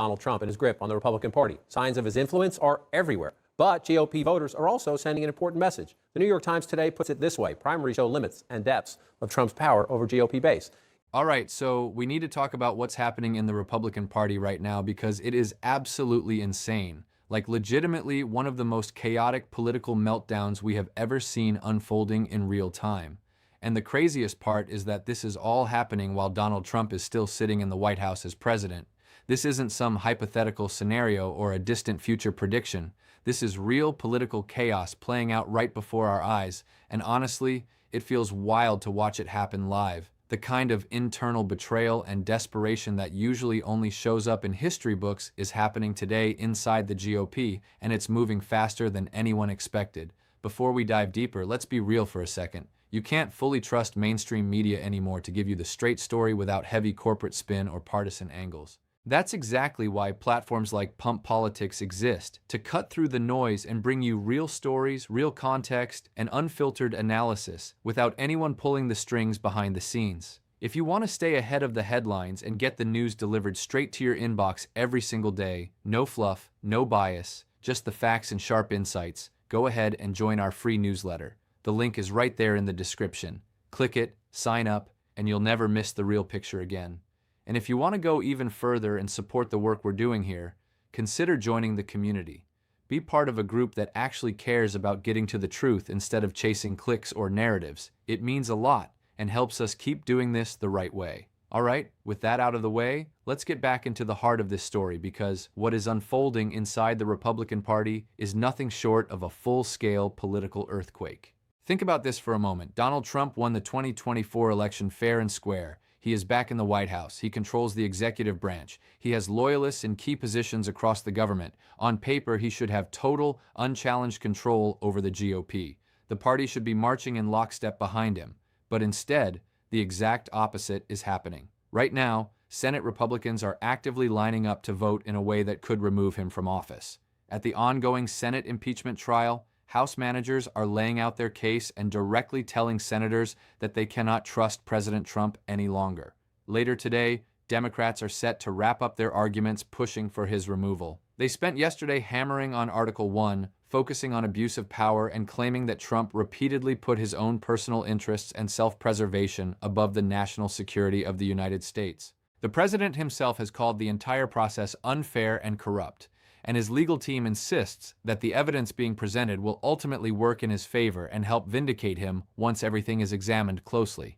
Donald Trump and his grip on the Republican Party. Signs of his influence are everywhere. But GOP voters are also sending an important message. The New York Times today puts it this way: primaries show limits and depths of Trump's power over GOP base. All right, so we need to talk about what's happening in the Republican Party right now because it is absolutely insane. Like legitimately one of the most chaotic political meltdowns we have ever seen unfolding in real time. And the craziest part is that this is all happening while Donald Trump is still sitting in the White House as president. This isn't some hypothetical scenario or a distant future prediction. This is real political chaos playing out right before our eyes, and honestly, it feels wild to watch it happen live. The kind of internal betrayal and desperation that usually only shows up in history books is happening today inside the GOP, and it's moving faster than anyone expected. Before we dive deeper, let's be real for a second. You can't fully trust mainstream media anymore to give you the straight story without heavy corporate spin or partisan angles. That's exactly why platforms like Pump Politics exist, to cut through the noise and bring you real stories, real context, and unfiltered analysis without anyone pulling the strings behind the scenes. If you want to stay ahead of the headlines and get the news delivered straight to your inbox every single day, no fluff, no bias, just the facts and sharp insights, go ahead and join our free newsletter. The link is right there in the description. Click it, sign up, and you'll never miss the real picture again. And if you want to go even further and support the work we're doing here, consider joining the community. Be part of a group that actually cares about getting to the truth instead of chasing clicks or narratives. It means a lot and helps us keep doing this the right way. All right, with that out of the way, let's get back into the heart of this story because what is unfolding inside the Republican Party is nothing short of a full-scale political earthquake. Think about this for a moment. Donald Trump won the 2024 election fair and square. He is back in the White House. He controls the executive branch. He has loyalists in key positions across the government. On paper, he should have total, unchallenged control over the GOP. The party should be marching in lockstep behind him. But instead, the exact opposite is happening. Right now, Senate Republicans are actively lining up to vote in a way that could remove him from office. At the ongoing Senate impeachment trial, House managers are laying out their case and directly telling senators that they cannot trust President Trump any longer. Later today, Democrats are set to wrap up their arguments pushing for his removal. They spent yesterday hammering on Article 1, focusing on abuse of power and claiming that Trump repeatedly put his own personal interests and self-preservation above the national security of the United States. The president himself has called the entire process unfair and corrupt, and his legal team insists that the evidence being presented will ultimately work in his favor and help vindicate him once everything is examined closely.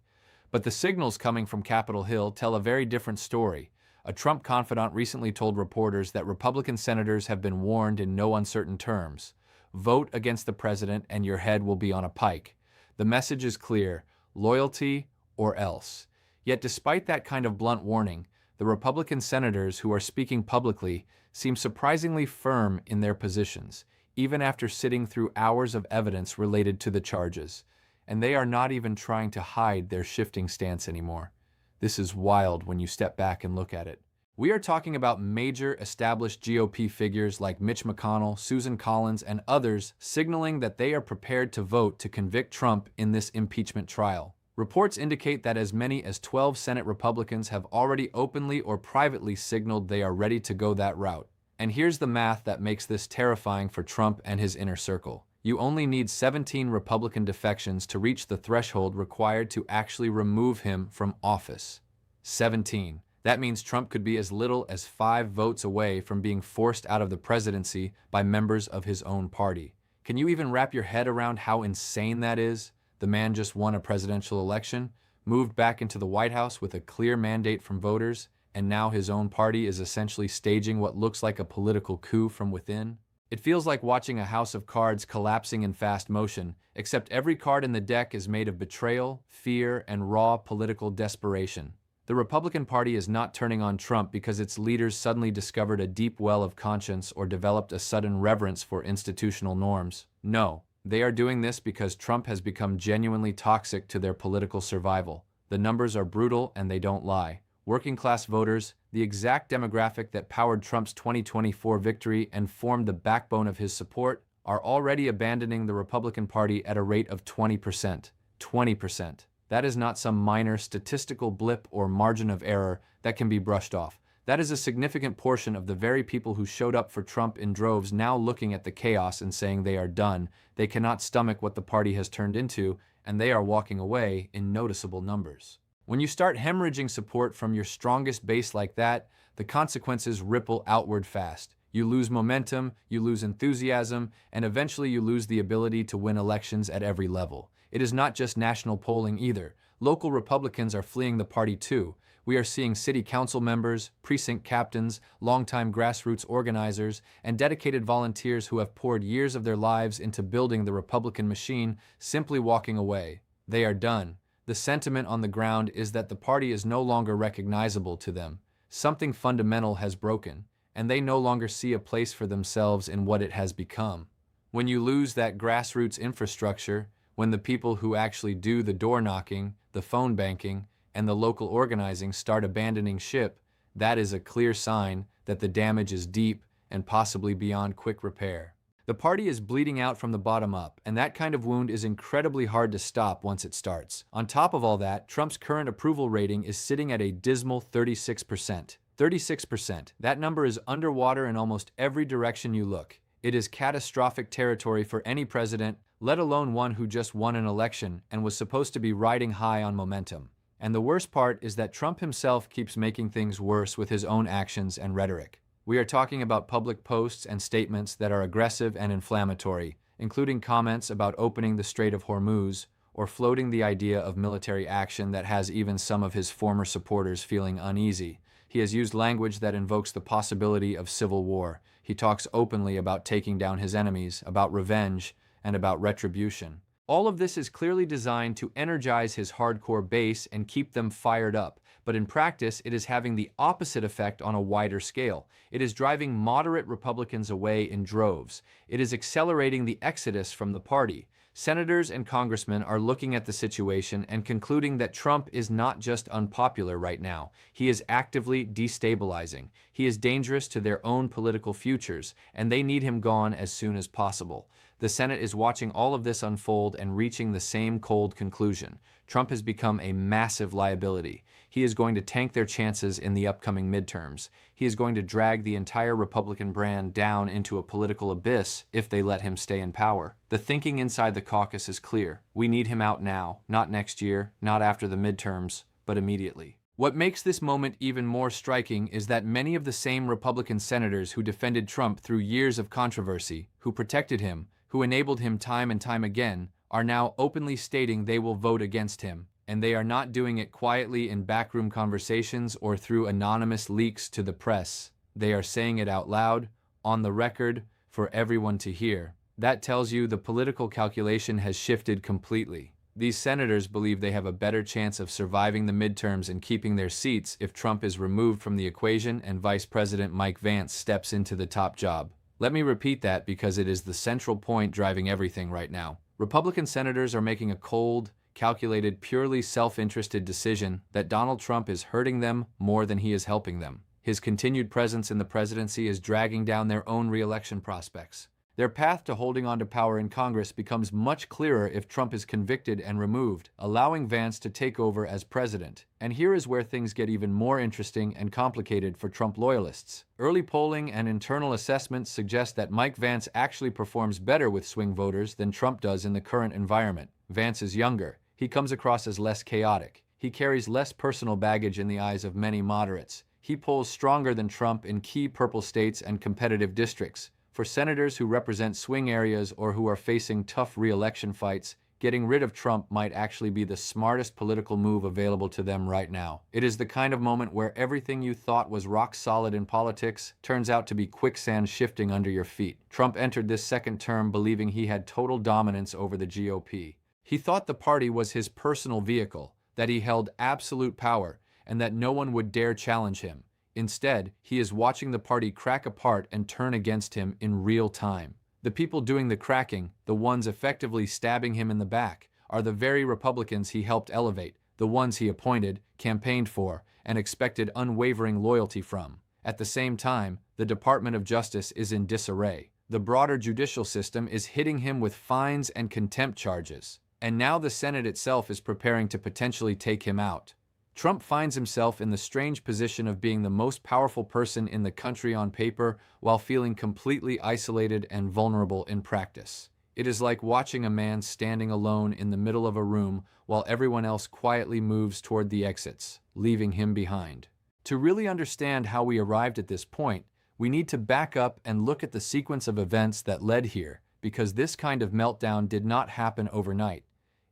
But the signals coming from Capitol Hill tell a very different story. A Trump confidant recently told reporters that Republican senators have been warned in no uncertain terms. Vote against the president and your head will be on a pike. The message is clear: loyalty or else. Yet despite that kind of blunt warning, the Republican senators who are speaking publicly seem surprisingly firm in their positions, even after sitting through hours of evidence related to the charges. And they are not even trying to hide their shifting stance anymore. This is wild when you step back and look at it. We are talking about major established GOP figures like Mitch McConnell, Susan Collins, and others signaling that they are prepared to vote to convict Trump in this impeachment trial. Reports indicate that as many as 12 Senate Republicans have already openly or privately signaled they are ready to go that route. And here's the math that makes this terrifying for Trump and his inner circle. You only need 17 Republican defections to reach the threshold required to actually remove him from office. 17. That means Trump could be as little as 5 votes away from being forced out of the presidency by members of his own party. Can you even wrap your head around how insane that is? The man just won a presidential election, moved back into the White House with a clear mandate from voters, and now his own party is essentially staging what looks like a political coup from within. It feels like watching a house of cards collapsing in fast motion, except every card in the deck is made of betrayal, fear, and raw political desperation. The Republican Party is not turning on Trump because its leaders suddenly discovered a deep well of conscience or developed a sudden reverence for institutional norms. No. They are doing this because Trump has become genuinely toxic to their political survival. The numbers are brutal and they don't lie. Working-class voters, the exact demographic that powered Trump's 2024 victory and formed the backbone of his support, are already abandoning the Republican Party at a rate of 20%. 20%. That is not some minor statistical blip or margin of error that can be brushed off. That is a significant portion of the very people who showed up for Trump in droves now looking at the chaos and saying they are done, they cannot stomach what the party has turned into, and they are walking away in noticeable numbers. When you start hemorrhaging support from your strongest base like that, the consequences ripple outward fast. You lose momentum, you lose enthusiasm, and eventually you lose the ability to win elections at every level. It is not just national polling either. Local Republicans are fleeing the party too. We are seeing city council members, precinct captains, longtime grassroots organizers, and dedicated volunteers who have poured years of their lives into building the Republican machine simply walking away. They are done. The sentiment on the ground is that the party is no longer recognizable to them. Something fundamental has broken, and they no longer see a place for themselves in what it has become. When you lose that grassroots infrastructure, when the people who actually do the door knocking, the phone banking, and the local organizing start abandoning ship, that is a clear sign that the damage is deep and possibly beyond quick repair. The party is bleeding out from the bottom up, and that kind of wound is incredibly hard to stop once it starts. On top of all that, Trump's current approval rating is sitting at a dismal 36%. 36%. That number is underwater in almost every direction you look. It is catastrophic territory for any president, let alone one who just won an election and was supposed to be riding high on momentum. And the worst part is that Trump himself keeps making things worse with his own actions and rhetoric. We are talking about public posts and statements that are aggressive and inflammatory, including comments about opening the Strait of Hormuz or floating the idea of military action that has even some of his former supporters feeling uneasy. He has used language that invokes the possibility of civil war. He talks openly about taking down his enemies, about revenge, and about retribution. All of this is clearly designed to energize his hardcore base and keep them fired up, but in practice, it is having the opposite effect on a wider scale. It is driving moderate Republicans away in droves. It is accelerating the exodus from the party. Senators and congressmen are looking at the situation and concluding that Trump is not just unpopular right now. He is actively destabilizing. He is dangerous to their own political futures, and they need him gone as soon as possible. The Senate is watching all of this unfold and reaching the same cold conclusion. Trump has become a massive liability. He is going to tank their chances in the upcoming midterms. He is going to drag the entire Republican brand down into a political abyss if they let him stay in power. The thinking inside the caucus is clear. We need him out now, not next year, not after the midterms, but immediately. What makes this moment even more striking is that many of the same Republican senators who defended Trump through years of controversy, who protected him, who enabled him time and time again, are now openly stating they will vote against him, and they are not doing it quietly in backroom conversations or through anonymous leaks to the press. They are saying it out loud, on the record, for everyone to hear. That tells you the political calculation has shifted completely. These senators believe they have a better chance of surviving the midterms and keeping their seats if Trump is removed from the equation and Vice President Mike Vance steps into the top job. Let me repeat that because it is the central point driving everything right now. Republican senators are making a cold, calculated, purely self-interested decision that Donald Trump is hurting them more than he is helping them. His continued presence in the presidency is dragging down their own re-election prospects. Their path to holding on to power in Congress becomes much clearer if Trump is convicted and removed, allowing Vance to take over as president. And here is where things get even more interesting and complicated for Trump loyalists. Early polling and internal assessments suggest that Mike Vance actually performs better with swing voters than Trump does in the current environment. Vance is younger. He comes across as less chaotic. He carries less personal baggage in the eyes of many moderates. He polls stronger than Trump in key purple states and competitive districts. For senators who represent swing areas or who are facing tough re-election fights, getting rid of Trump might actually be the smartest political move available to them right now. It is the kind of moment where everything you thought was rock solid in politics turns out to be quicksand shifting under your feet. Trump entered this second term believing he had total dominance over the GOP. He thought the party was his personal vehicle, that he held absolute power, and that no one would dare challenge him. Instead, he is watching the party crack apart and turn against him in real time. The people doing the cracking, the ones effectively stabbing him in the back, are the very Republicans he helped elevate, the ones he appointed, campaigned for, and expected unwavering loyalty from. At the same time, the Department of Justice is in disarray. The broader judicial system is hitting him with fines and contempt charges. And now the Senate itself is preparing to potentially take him out. Trump finds himself in the strange position of being the most powerful person in the country on paper while feeling completely isolated and vulnerable in practice. It is like watching a man standing alone in the middle of a room while everyone else quietly moves toward the exits, leaving him behind. To really understand how we arrived at this point, we need to back up and look at the sequence of events that led here, because this kind of meltdown did not happen overnight.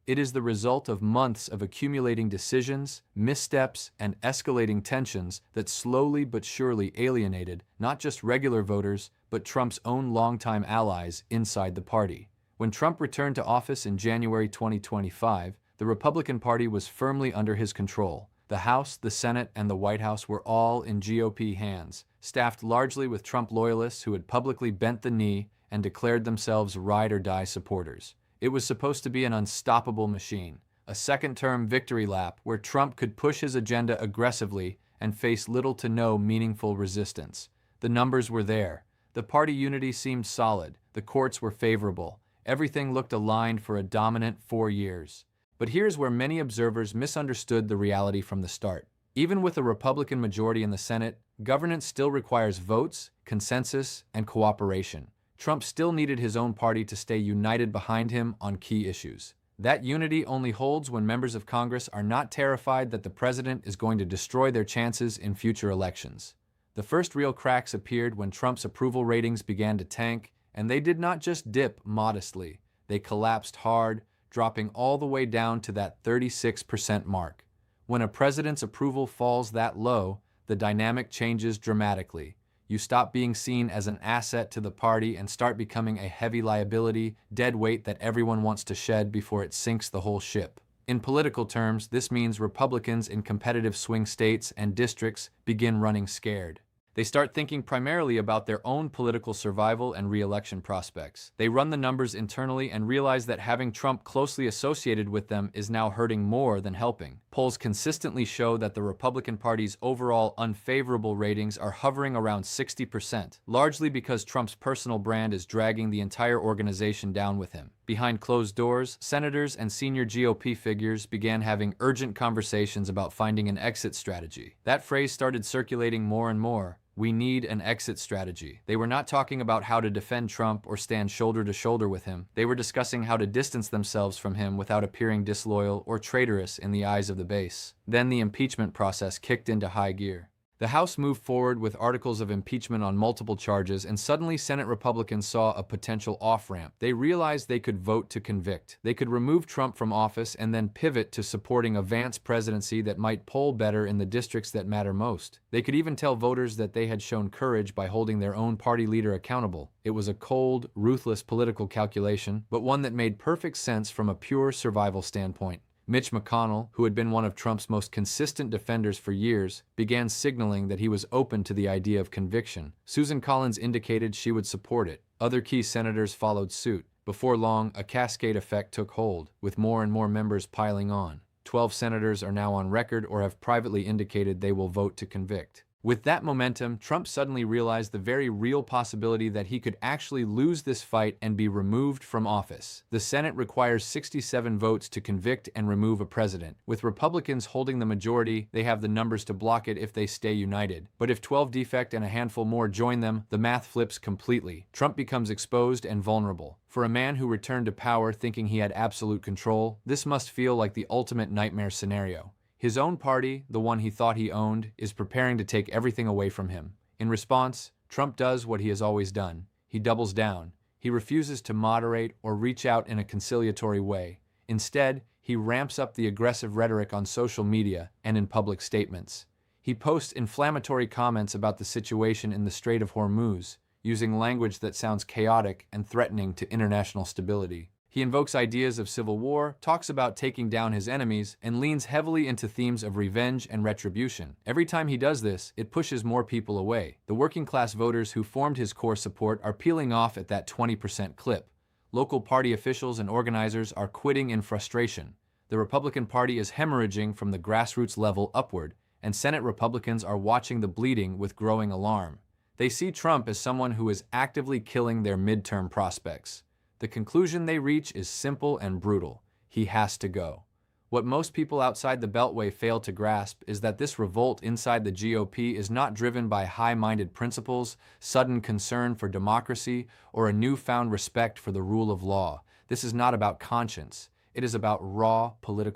It is the result of months of accumulating decisions, missteps, and escalating tensions that slowly but surely alienated not just regular voters, but Trump's own longtime allies inside the party. When Trump returned to office in January 2025, the Republican Party was firmly under his control. The House, the Senate, and the White House were all in GOP hands, staffed largely with Trump loyalists who had publicly bent the knee and declared themselves ride-or-die supporters. It was supposed to be an unstoppable machine, a second-term victory lap where Trump could push his agenda aggressively and face little to no meaningful resistance. The numbers were there. The party unity seemed solid. The courts were favorable. Everything looked aligned for a dominant 4 years. But here's where many observers misunderstood the reality from the start. Even with a Republican majority in the Senate, governance still requires votes, consensus, and cooperation. Trump still needed his own party to stay united behind him on key issues. That unity only holds when members of Congress are not terrified that the president is going to destroy their chances in future elections. The first real cracks appeared when Trump's approval ratings began to tank, and they did not just dip modestly. They collapsed hard, dropping all the way down to that 36% mark. When a president's approval falls that low, the dynamic changes dramatically. You stop being seen as an asset to the party and start becoming a heavy liability, dead weight that everyone wants to shed before it sinks the whole ship. In political terms, this means Republicans in competitive swing states and districts begin running scared. They start thinking primarily about their own political survival and re-election prospects. They run the numbers internally and realize that having Trump closely associated with them is now hurting more than helping. Polls consistently show that the Republican Party's overall unfavorable ratings are hovering around 60%, largely because Trump's personal brand is dragging the entire organization down with him. Behind closed doors, senators and senior GOP figures began having urgent conversations about finding an exit strategy. That phrase started circulating more and more. We need an exit strategy. They were not talking about how to defend Trump or stand shoulder to shoulder with him. They were discussing how to distance themselves from him without appearing disloyal or traitorous in the eyes of the base. Then the impeachment process kicked into high gear. The House moved forward with articles of impeachment on multiple charges, and suddenly Senate Republicans saw a potential off-ramp. They realized they could vote to convict. They could remove Trump from office and then pivot to supporting a Vance presidency that might poll better in the districts that matter most. They could even tell voters that they had shown courage by holding their own party leader accountable. It was a cold, ruthless political calculation, but one that made perfect sense from a pure survival standpoint. Mitch McConnell, who had been one of Trump's most consistent defenders for years, began signaling that he was open to the idea of conviction. Susan Collins indicated she would support it. Other key senators followed suit. Before long, a cascade effect took hold, with more and more members piling on. 12 senators are now on record or have privately indicated they will vote to convict. With that momentum, Trump suddenly realized the very real possibility that he could actually lose this fight and be removed from office. The Senate requires 67 votes to convict and remove a president. With Republicans holding the majority, they have the numbers to block it if they stay united. But if 12 defect and a handful more join them, the math flips completely. Trump becomes exposed and vulnerable. For a man who returned to power thinking he had absolute control, this must feel like the ultimate nightmare scenario. His own party, the one he thought he owned, is preparing to take everything away from him. In response, Trump does what he has always done. He doubles down. He refuses to moderate or reach out in a conciliatory way. Instead, he ramps up the aggressive rhetoric on social media and in public statements. He posts inflammatory comments about the situation in the Strait of Hormuz, using language that sounds chaotic and threatening to international stability. He invokes ideas of civil war, talks about taking down his enemies, and leans heavily into themes of revenge and retribution. Every time he does this, it pushes more people away. The working-class voters who formed his core support are peeling off at that 20% clip. Local party officials and organizers are quitting in frustration. The Republican Party is hemorrhaging from the grassroots level upward, and Senate Republicans are watching the bleeding with growing alarm. They see Trump as someone who is actively killing their midterm prospects. The conclusion they reach is simple and brutal. He has to go. What most people outside the Beltway fail to grasp is that this revolt inside the GOP is not driven by high-minded principles, sudden concern for democracy, or a newfound respect for the rule of law. This is not about conscience. It is about raw political